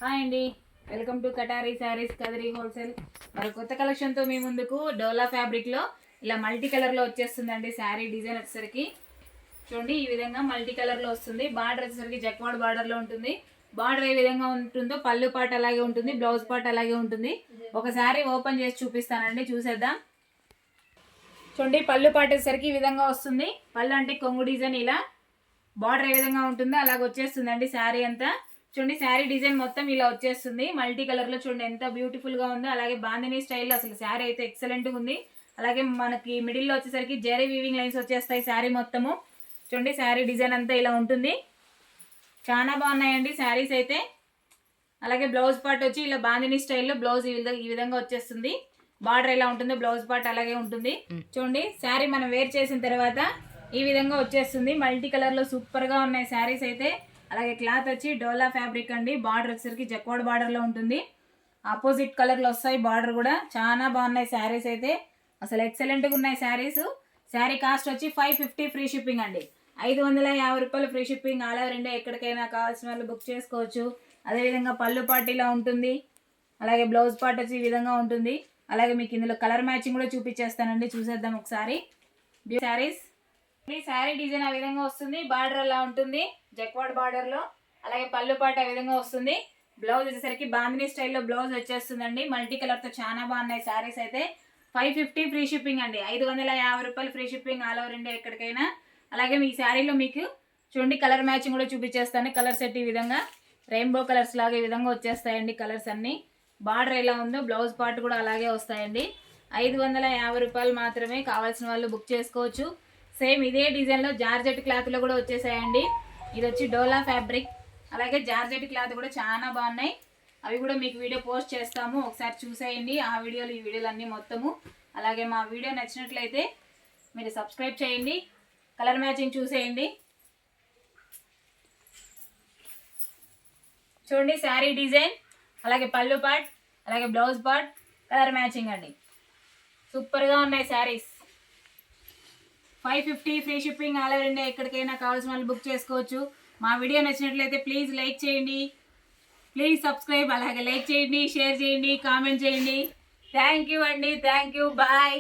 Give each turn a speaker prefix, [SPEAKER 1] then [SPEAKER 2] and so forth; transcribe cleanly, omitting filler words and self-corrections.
[SPEAKER 1] Hi అండి, welcome to కటారీ saris Kadiri wholesale. మరి కొత్త కలెక్షన్తో మీ ముందుకు డోలా ఫ్యాబ్రిక్లో ఇలా మల్టీ కలర్లో వచ్చేస్తుందండి. శారీ డిజైన్ వచ్చేసరికి చూడండి, ఈ విధంగా మల్టీ కలర్లో వస్తుంది. బార్డర్ వచ్చేసరికి జక్వాడ్ బార్డర్లో ఉంటుంది. బార్డర్ ఏ విధంగా ఉంటుందో పళ్ళు పాట అలాగే ఉంటుంది, బ్లౌజ్ పాట అలాగే ఉంటుంది. ఒక శారీ ఓపెన్ చేసి చూపిస్తానండి, చూసేద్దాం. చూడండి, పళ్ళు పాట వచ్చేసరికి ఈ విధంగా వస్తుంది. పళ్ళు అంటే కొంగు డిజైన్, ఇలా బార్డర్ ఏ విధంగా ఉంటుందో అలాగ వచ్చేస్తుందండి శారీ అంతా. చూడండి, శారీ డిజైన్ మొత్తం ఇలా వచ్చేస్తుంది మల్టీ కలర్ లో. చూడండి ఎంత బ్యూటిఫుల్ గా ఉందో. అలాగే బాందినీ స్టైల్లో అసలు శారీ అయితే ఎక్సలెంట్ గా ఉంది. అలాగే మనకి మిడిల్ లో వచ్చేసరికి జెరీ వీవింగ్ లైన్స్ వచ్చేస్తాయి శారీ మొత్తము. చూడండి, శారీ డిజైన్ అంతా ఇలా ఉంటుంది. చాలా బాగున్నాయండి శారీస్ అయితే. అలాగే బ్లౌజ్ పార్ట్ వచ్చి ఇలా బాందినీ స్టైల్లో బ్లౌజ్ ఈ విధంగా వచ్చేస్తుంది. బార్డర్ ఎలా ఉంటుందో బ్లౌజ్ పార్ట్ అలాగే ఉంటుంది. చూడండి, శారీ మనం వేర్ చేసిన తర్వాత ఈ విధంగా వచ్చేస్తుంది. మల్టీ కలర్ లో సూపర్ గా ఉన్నాయి శారీస్ అయితే. అలాగే క్లాత్ వచ్చి డోలా ఫ్యాబ్రిక్ అండి. బార్డర్ వచ్చేసరికి జక్వాడ్ బార్డర్ లో ఉంటుంది. ఆపోజిట్ కలర్ లో వస్తాయి బార్డర్ కూడా. చాలా బాగున్నాయి శారీస్ అయితే, అసలు ఎక్సలెంట్ గా ఉన్నాయి శారీస్. శారీ కాస్ట్ వచ్చి 550 ఫ్రీ షిప్పింగ్ అండి. 550 రూపాయలు free shipping. All over India ఎక్కడికైనా కావాల్సిన వాళ్ళు బుక్ చేసుకోవచ్చు. అదేవిధంగా పళ్ళు పార్టీలా ఉంటుంది. అలాగే బ్లౌజ్ పార్ట్ వచ్చి ఈ విధంగా ఉంటుంది. అలాగే మీకు ఇందులో కలర్ మ్యాచింగ్ కూడా చూపించేస్తానండి, చూసేద్దాం ఒకసారి. శారీస్ శారీ డిజైన్ ఆ విధంగా వస్తుంది. బార్డర్ అలా ఉంటుంది జక్వాడ్ బార్డర్ లో. అలాగే పళ్ళు పాట ఆ విధంగా వస్తుంది. బ్లౌజ్ వచ్చేసరికి బాందినీ స్టైల్లో బ్లౌజ్ వచ్చేస్తుందండి. మల్టీ కలర్ తో చాలా బాగున్నాయి శారీస్ అయితే. 550 ఫ్రీ షిప్పింగ్ అండి. 550 రూపాయలు free shipping all over India ఎక్కడికైనా. అలాగే మీ శారీలో మీకు చూడండి కలర్ మ్యాచింగ్ కూడా చూపించేస్తాను. కలర్ సెట్ ఈ విధంగా రెయిన్బో కలర్స్ లాగా ఈ విధంగా వచ్చేస్తాయండి కలర్స్ అన్ని. బార్డర్ ఎలా ఉందో బ్లౌజ్ పార్ట్ కూడా అలాగే వస్తాయండి. 550 రూపాయలు మాత్రమే. కావాల్సిన వాళ్ళు బుక్ చేసుకోవచ్చు. సేమ్ ఇదే డిజైన్లో జార్జెట్ క్లాత్లో కూడా వచ్చేసాయండి. ఇది వచ్చి డోలా ఫ్యాబ్రిక్. అలాగే జార్జెట్ క్లాత్ కూడా చాలా బాగున్నాయి. అవి కూడా మీకు వీడియో పోస్ట్ చేస్తాము, ఒకసారి చూసేయండి. ఆ వీడియోలు ఈ వీడియోలు అన్నీ మొత్తము. అలాగే మా వీడియో నచ్చినట్లయితే మీరు సబ్స్క్రైబ్ చేయండి, కలర్ మ్యాచింగ్ చూసేయండి. చూడండి శారీ డిజైన్, అలాగే పళ్ళు పార్ట్, అలాగే బ్లౌజ్ పార్ట్, కలర్ మ్యాచింగ్ అండి. సూపర్గా ఉన్నాయి saris. 550 free shipping all over India ఎక్కడికైనా కావాల్సిన వాళ్ళు బుక్ చేసుకోవచ్చు. మా వీడియో నచ్చినట్లయితే ప్లీజ్ లైక్ చేయండి, ప్లీజ్ సబ్స్క్రైబ్. అలాగే లైక్ చేయండి, షేర్ చేయండి, కామెంట్ చేయండి. థ్యాంక్ యూ అండి, థ్యాంక్ యూ, బాయ్.